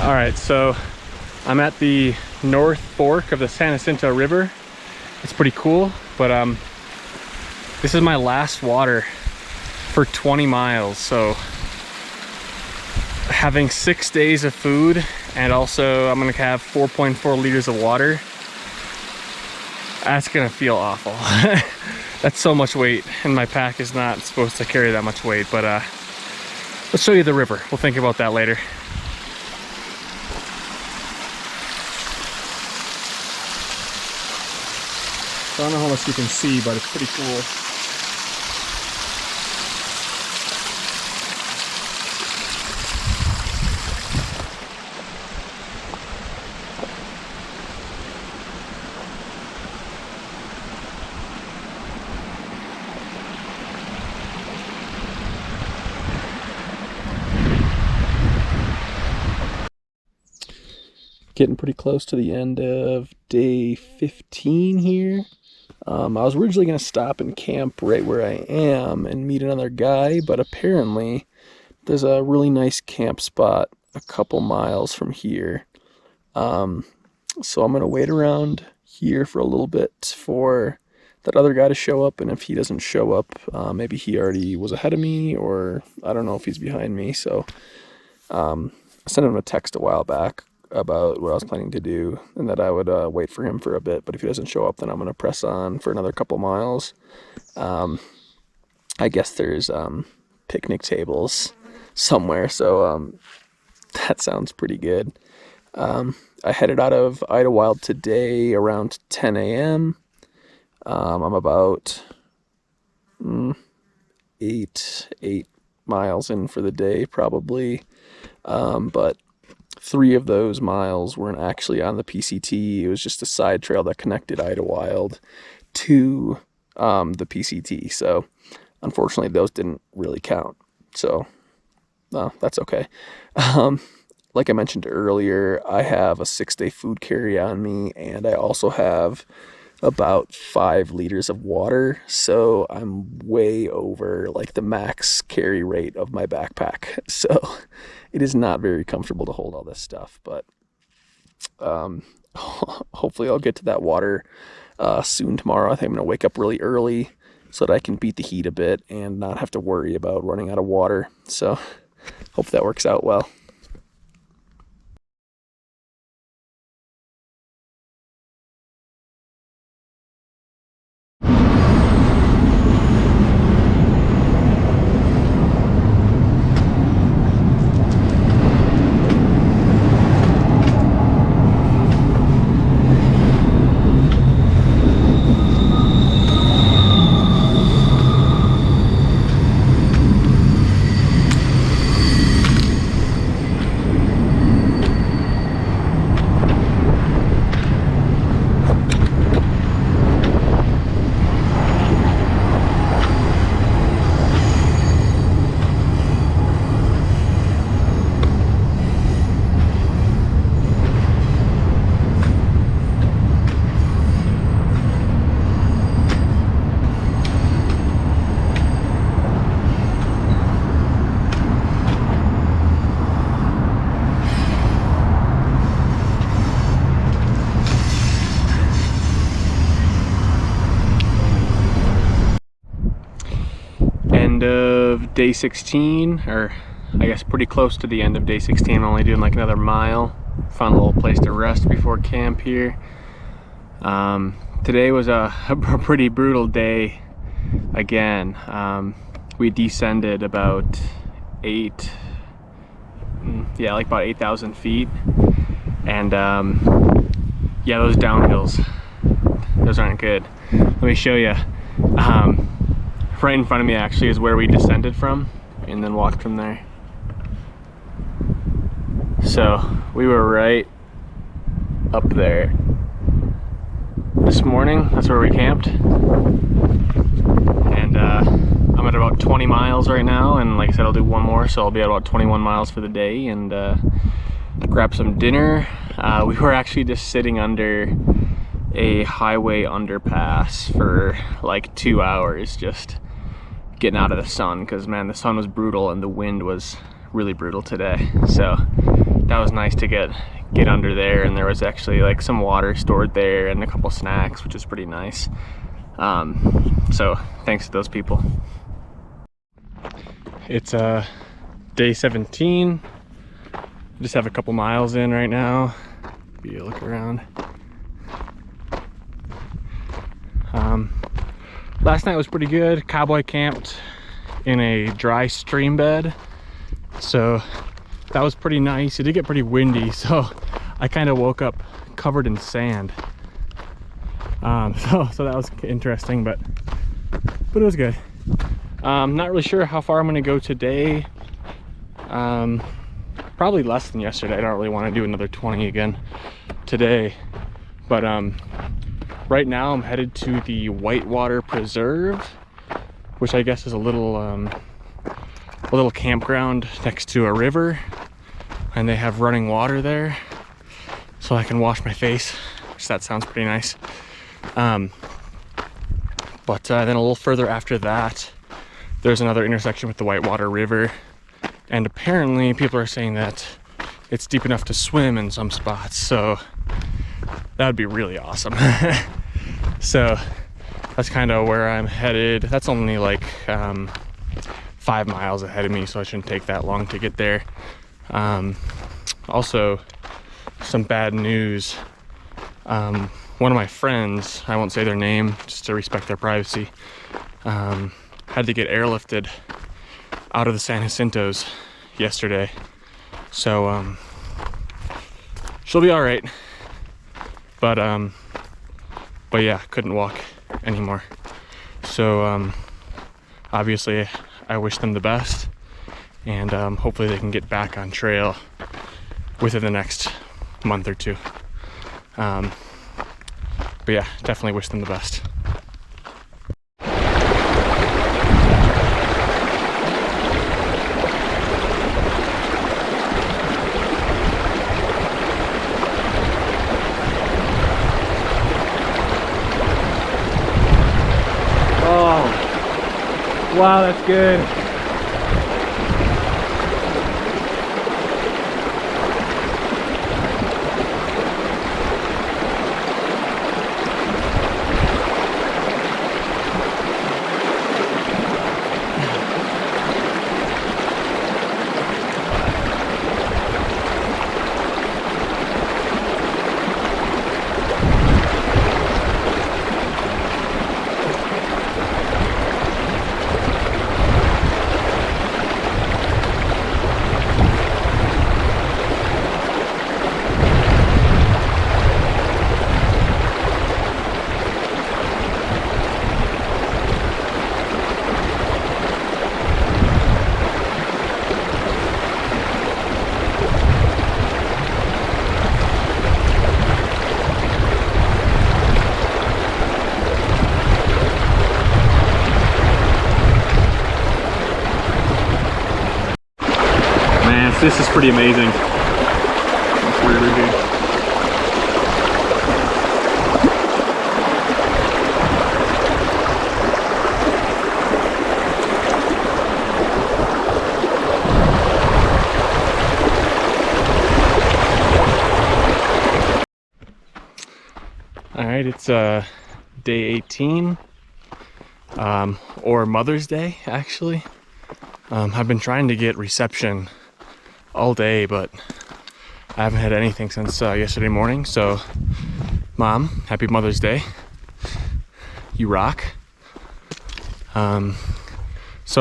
All right, so I'm at the North Fork of the San Jacinto River. It's pretty cool, but this is my last water for 20 miles. So having 6 days of food, and also I'm gonna have 4.4 liters of water. That's gonna feel awful. That's so much weight, and my pack is not supposed to carry that much weight, but let's show you the river. We'll think about that later. I don't know how much you can see, but it's pretty cool. Getting pretty close to the end of day 15 here. I was originally going to stop and camp right where I am and meet another guy, but apparently there's a really nice camp spot a couple miles from here. So I'm going to wait around here for a little bit for that other guy to show up, and if he doesn't show up, maybe he already was ahead of me, or I don't know if he's behind me. So I sent him a text a while back about what I was planning to do, and that I would wait for him for a bit, but if he doesn't show up, then I'm going to press on for another couple miles. I guess there's picnic tables somewhere, so that sounds pretty good. I headed out of Idlewild today around 10 a.m. I'm about 8 miles in for the day probably, but 3 of those miles weren't actually on the PCT. It was just a side trail that connected Idlewild to the PCT. So unfortunately, those didn't really count. So that's okay. Like I mentioned earlier, I have a 6-day food carry on me, and I also have about 5 liters of water. So I'm way over like the max carry rate of my backpack. So it is not very comfortable to hold all this stuff, but hopefully I'll get to that water soon tomorrow. I think I'm going to wake up really early so that I can beat the heat a bit and not have to worry about running out of water. So hope that works out well. End of day 16, or I guess pretty close to the end of day 16. I'm only doing like another mile. Found a little place to rest before camp here. Today was a pretty brutal day again. We descended about about 8,000 feet, and yeah, those downhills, those aren't good. Let me show you. Right in front of me actually is where we descended from, and then walked from there. So we were right up there this morning. That's where we camped, and I'm at about 20 miles right now, and like I said, I'll do one more, so I'll be at about 21 miles for the day, and grab some dinner. We were actually just sitting under a highway underpass for like 2 hours, just getting out of the sun, because man, the sun was brutal and the wind was really brutal today. So that was nice to get under there, and there was actually like some water stored there and a couple snacks, which is pretty nice. So thanks to those people. It's day 17. Just have a couple miles in right now. Give you a look around. Last night was pretty good. Cowboy camped in a dry stream bed, so that was pretty nice. It did get pretty windy, so I kind of woke up covered in sand. So that was interesting, but it was good. Not really sure how far I'm gonna go today. Probably less than yesterday. I don't really want to do another 20 again today, but right now I'm headed to the Whitewater Preserve, which I guess is a little campground next to a river, and they have running water there, so I can wash my face, which that sounds pretty nice. But then a little further after that, there's another intersection with the Whitewater River, and apparently people are saying that it's deep enough to swim in some spots, so that would be really awesome. So that's kind of where I'm headed. That's only like 5 miles ahead of me, so it shouldn't take that long to get there. Also, some bad news. One of my friends, I won't say their name just to respect their privacy, had to get airlifted out of the San Jacintos yesterday. So she'll be all right, but yeah, couldn't walk anymore. So obviously I wish them the best, and hopefully they can get back on trail within the next month or two. But yeah, definitely wish them the best. Oh, wow, that's good. This is pretty amazing. It's really good. All right, it's day 18, or Mother's Day, actually. I've been trying to get reception all day, but I haven't had anything since yesterday morning. So Mom, happy Mother's Day. You rock. So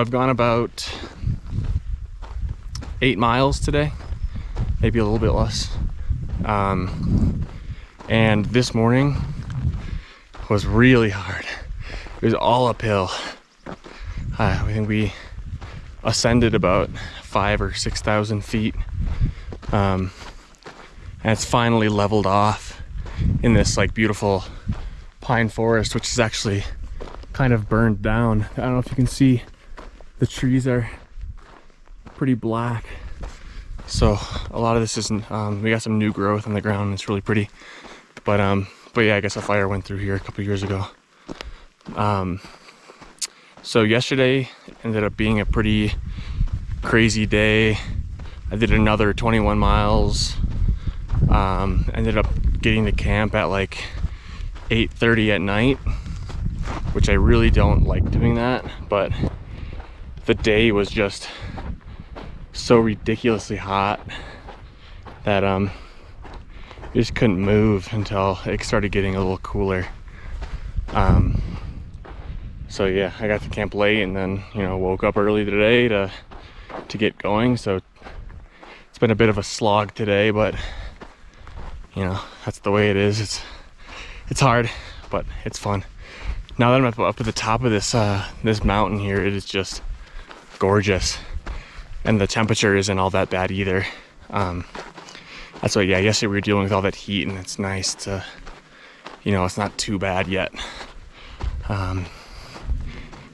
I've gone about 8 miles today, maybe a little bit less. And this morning was really hard. It was all uphill. I think we ascended about 5,000 or 6,000 feet, and it's finally leveled off in this like beautiful pine forest, which is actually kind of burned down. I don't know if you can see, the trees are pretty black, so a lot of this isn't, we got some new growth on the ground, and it's really pretty, but yeah, I guess a fire went through here a couple years ago. So yesterday ended up being a pretty crazy day. I did another 21 miles. Ended up getting to camp at like 8:30 at night, which I really don't like doing that, but the day was just so ridiculously hot that you just couldn't move until it started getting a little cooler. So yeah, I got to camp late, and then woke up early today to get going. So it's been a bit of a slog today, but that's the way it is. It's hard, but it's fun. Now that I'm up at the top of this mountain here, it is just gorgeous, and the temperature isn't all that bad either. That's why, yeah, yesterday we were dealing with all that heat, and it's nice to, it's not too bad yet.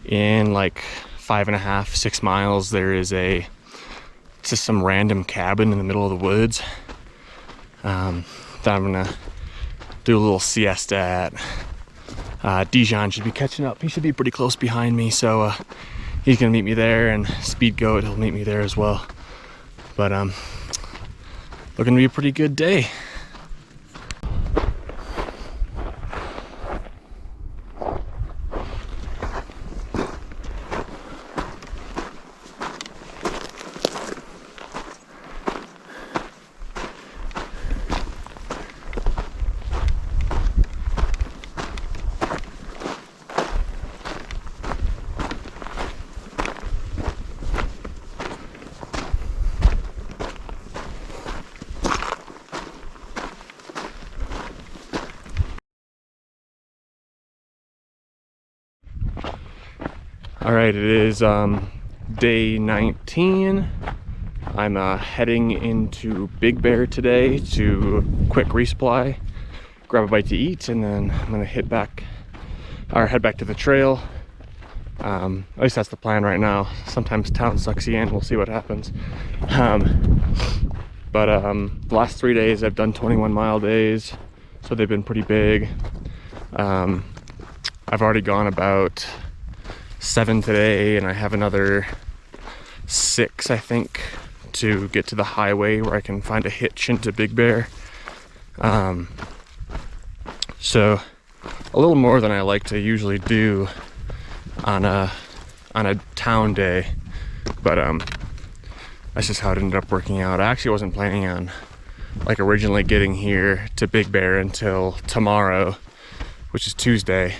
In like 5.5, 6 miles, there is just some random cabin in the middle of the woods that I'm gonna do a little siesta at. Dijon should be catching up. He should be pretty close behind me, so he's gonna meet me there, and Speed Goat, he'll meet me there as well. But looking to be a pretty good day. All right, it is day 19. I'm heading into Big Bear today to quick resupply, grab a bite to eat, and then I'm gonna head back to the trail. At least that's the plan right now. Sometimes town sucks you in. We'll see what happens. But the last 3 days I've done 21-mile days, so they've been pretty big. I've already gone about 7 today, and I have another 6, I think, to get to the highway where I can find a hitch into Big Bear. So a little more than I like to usually do on a town day, but that's just how it ended up working out. I actually wasn't planning on originally getting here to Big Bear until tomorrow, which is Tuesday.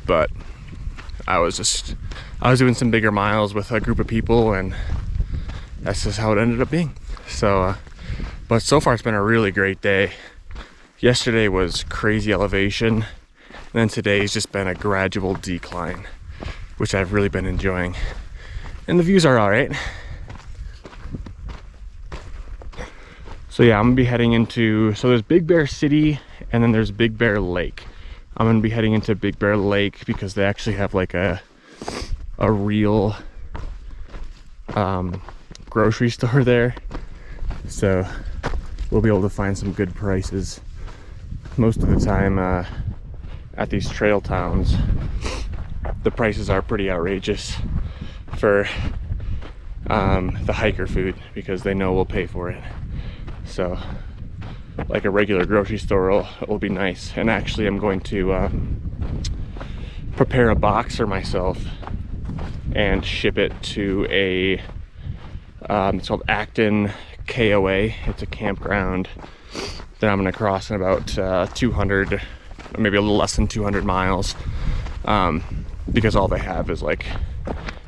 But I was doing some bigger miles with a group of people, and that's just how it ended up being. So, but so far it's been a really great day. Yesterday was crazy elevation, and then today's just been a gradual decline, which I've really been enjoying. And the views are all right. So yeah, I'm gonna be heading into, so there's Big Bear City, and then there's Big Bear Lake. I'm gonna be heading into Big Bear Lake because they actually have like a real grocery store there, so we'll be able to find some good prices. Most of the time at these trail towns, the prices are pretty outrageous for the hiker food, because they know we'll pay for it. So like a regular grocery store will be nice. And actually I'm going to prepare a box for myself and ship it to a it's called Acton KOA. It's a campground that I'm gonna cross in about 200, maybe a little less than 200 miles, because all they have is like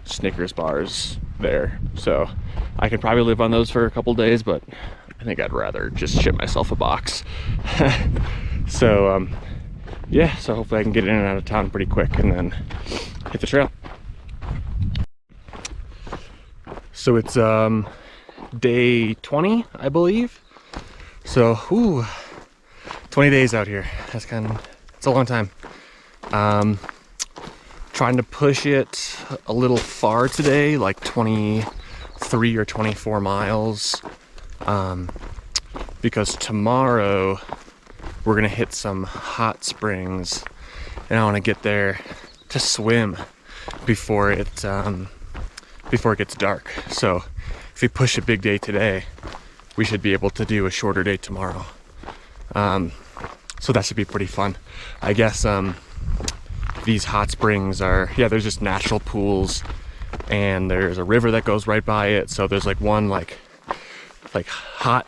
Snickers bars there. So I could probably live on those for a couple days, but I think I'd rather just ship myself a box. So yeah, so hopefully I can get in and out of town pretty quick and then hit the trail. So it's day 20, I believe. So 20 days out here. It's a long time. Trying to push it a little far today, like 23 or 24 miles. Because tomorrow we're gonna hit some hot springs, and I want to get there to swim before it gets dark. So if we push a big day today, we should be able to do a shorter day tomorrow. So that should be pretty fun. I guess these hot springs are, yeah, there's just natural pools, and there's a river that goes right by it. So there's like one like hot,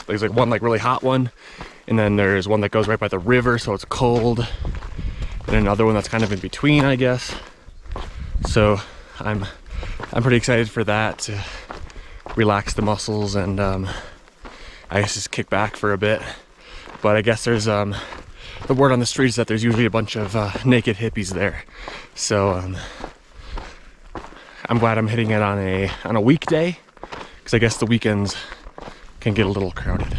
there's like one like really hot one, and then there's one that goes right by the river, so it's cold, and another one that's kind of in between, I guess. So I'm pretty excited for that, to relax the muscles and I guess just kick back for a bit. But I guess there's the word on the street is that there's usually a bunch of naked hippies there. So I'm glad I'm hitting it on a weekday, because I guess the weekends can get a little crowded.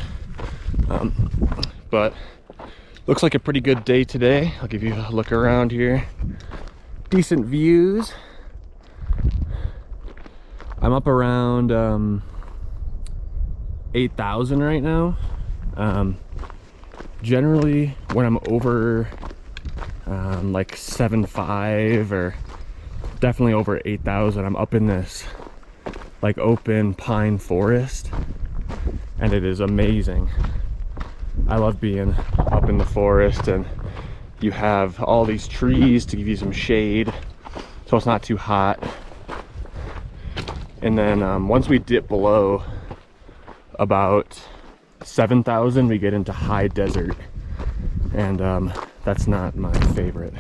But looks like a pretty good day today. I'll give you a look around here. Decent views. I'm up around 8,000 right now. Generally when I'm over like 7.5 or definitely over 8,000, I'm up in this like open pine forest, and it is amazing. I love being up in the forest, and you have all these trees to give you some shade so it's not too hot. And then once we dip below about 7,000, we get into high desert, and that's not my favorite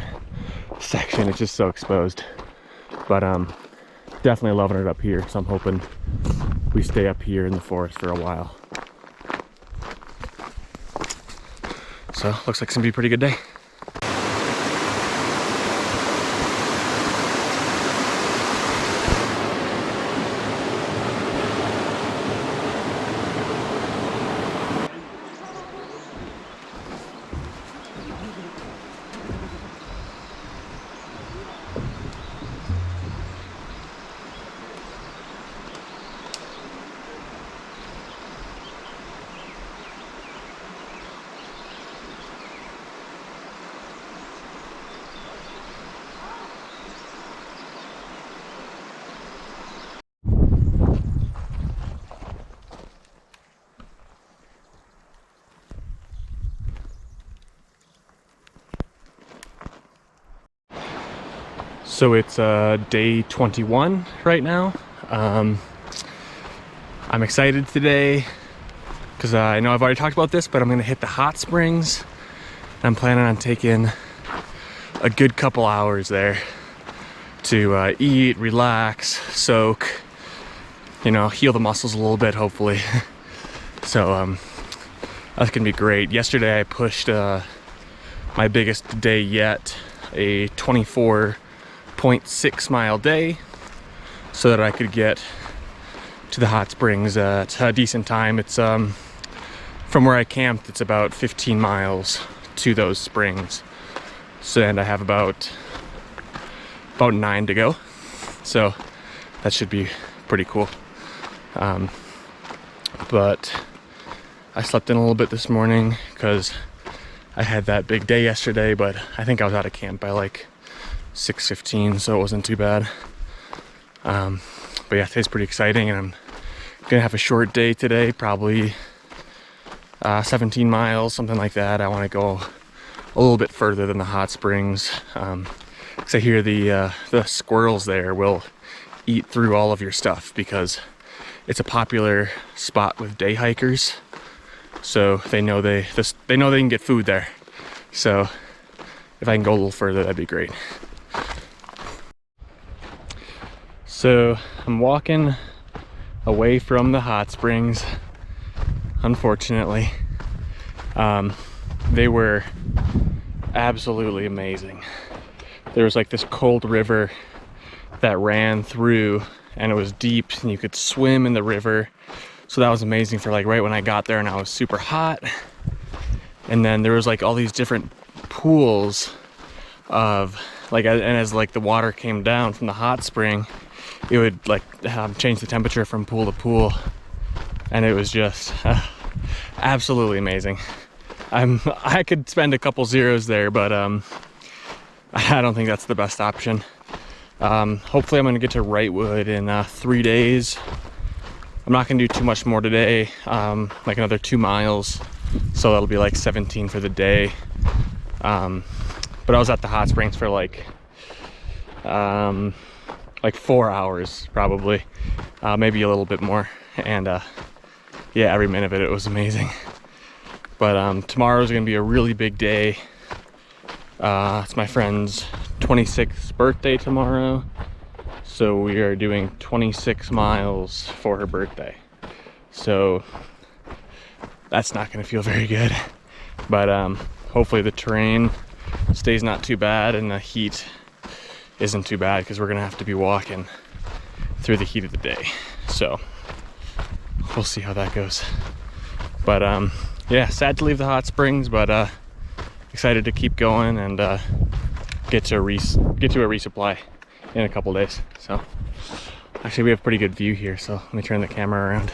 section. It's just so exposed. But definitely loving it up here, so I'm hoping we stay up here in the forest for a while. So looks like it's gonna be a pretty good day. So it's day 21 right now. I'm excited today because I know I've already talked about this, but I'm gonna hit the hot springs. I'm planning on taking a good couple hours there to eat, relax, soak, you know, heal the muscles a little bit, hopefully. So that's gonna be great. Yesterday I pushed my biggest day yet, a 24.6 mile day, so that I could get to the hot springs at a decent time. It's from where I camped, it's about 15 miles to those springs. So, and I have about 9 to go. So that should be pretty cool. But I slept in a little bit this morning because I had that big day yesterday, but I think I was out of camp by like 6:15, so it wasn't too bad. But yeah, today's pretty exciting, and I'm gonna have a short day today, probably 17 miles, something like that. I want to go a little bit further than the hot springs, because I hear the squirrels there will eat through all of your stuff, because it's a popular spot with day hikers. So they know they can get food there. So if I can go a little further, that'd be great. So I'm walking away from the hot springs, unfortunately. They were absolutely amazing. There was like this cold river that ran through, and it was deep and you could swim in the river. So that was amazing for like right when I got there and I was super hot. And then there was like all these different pools of like, and as like the water came down from the hot spring, it would like change the temperature from pool to pool, and it was just absolutely amazing. I could spend a couple zeros there, but I don't think that's the best option. Hopefully I'm gonna get to Wrightwood in 3 days. I'm not gonna do too much more today, like another 2 miles. So that'll be like 17 for the day. But I was at the hot springs for like 4 hours probably, maybe a little bit more. And yeah, every minute of it was amazing. But tomorrow's gonna be a really big day. It's my friend's 26th birthday tomorrow. So we are doing 26 miles for her birthday. So that's not gonna feel very good. But hopefully the terrain stays not too bad and the heat isn't too bad, because we're gonna have to be walking through the heat of the day. So we'll see how that goes. But yeah, sad to leave the hot springs, but excited to keep going and get to a resupply in a couple days. So actually we have a pretty good view here, so let me turn the camera around.